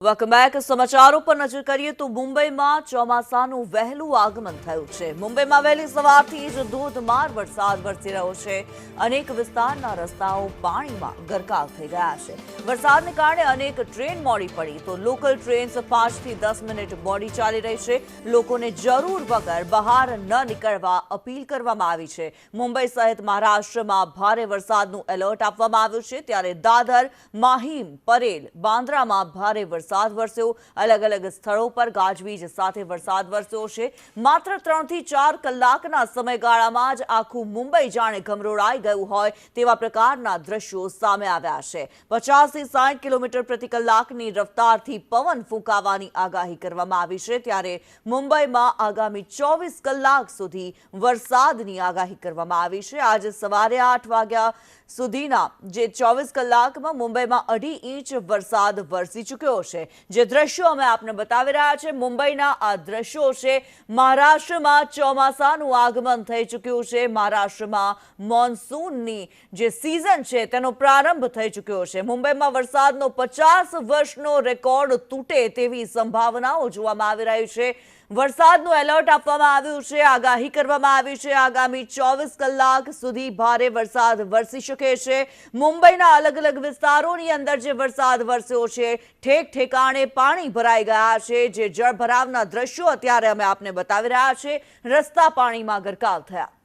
Welcome back સમાચારો પર નજર કરીએ તો મુંબઈમાં ચોમાસાનું વહેલું આગમન થયું છે। મુંબઈમાં વહેલી સવારથી જ ધોધમાર વરસાદ વરસી રહ્યો છે। અનેક વિસ્તારના રસ્તાઓ પાણીમાં ગરકાવ થઈ ગયા છે। વરસાદને કારણે અનેક ટ્રેન મોડી પડી તો લોકલ ટ્રેન્સ 5 થી 10 મિનિટ મોડી ચાલી રહી છે। લોકોને જરૂર વગર બહાર ન નીકળવા અપીલ કરવામાં આવી છે। મુંબઈ સહિત મહારાષ્ટ્રમાં ભારે વરસાદનું એલર્ટ આપવામાં આવ્યું છે, ત્યારે દાદર, માહિમ, પરેલ, બાંદ્રામાં ભારે વરસાદ વરસ્યો। अलग अलग સ્થળો પર ગાજવીજ સાથે વરસાદ વરસ્યો છે। માત્ર 3 થી 4 કલાકના સમયગાળામાં જ આખું મુંબઈ જાણે ગમરોળાઈ ગયું હોય તેવા પ્રકારના દ્રશ્યો સામે આવ્યા છે। 50 થી 60 કિલોમીટર પ્રતિ કલાકની રફતારથી પવન ફૂંકાવાની આગાહી કરવામાં આવી છે, ત્યારે મુંબઈમાં આગામી 24 કલાક સુધી વરસાદની આગાહી કરવામાં આવી છે। આજે સવારે 8 વાગ્યા સુધીના જે 24 કલાકમાં મુંબઈમાં 2.5 ઇંચ વરસાદ વરસી ચૂક્યો છે। જે દ્રશ્યો અમે આપને બતાવી રહ્યા છે, મુંબઈના આ દ્રશ્યો છે। મહારાષ્ટ્રમાં ચોમાસાનું આગમન થઈ ચૂક્યું છે। મહારાષ્ટ્રમાં મોન્સૂનની જે સિઝન છે તેનો પ્રારંભ થઈ ચૂક્યો છે। મુંબઈમાં વરસાદનો 50 વર્ષનો રેકોર્ડ તૂટે તેવી સંભાવનાઓ જોવામાં આવી રહી છે। વરસાદનું એલર્ટ આપવામાં આવ્યું છે, આગાહી કરવામાં આવી છે। આગામી 24 કલાક સુધી ભારે વરસાદ વરસી શકે છે। મુંબઈના અલગ અલગ વિસ્તારોની અંદર જે વરસાદ વરસ્યો છે, ઠેક ઠેકાણે પાણી ભરાઈ ગયા છે। જે જળભરાવના દ્રશ્યો અત્યારે અમે આપને બતાવી રહ્યા છે, રસ્તા પાણીમાં ગરકાવ થયા।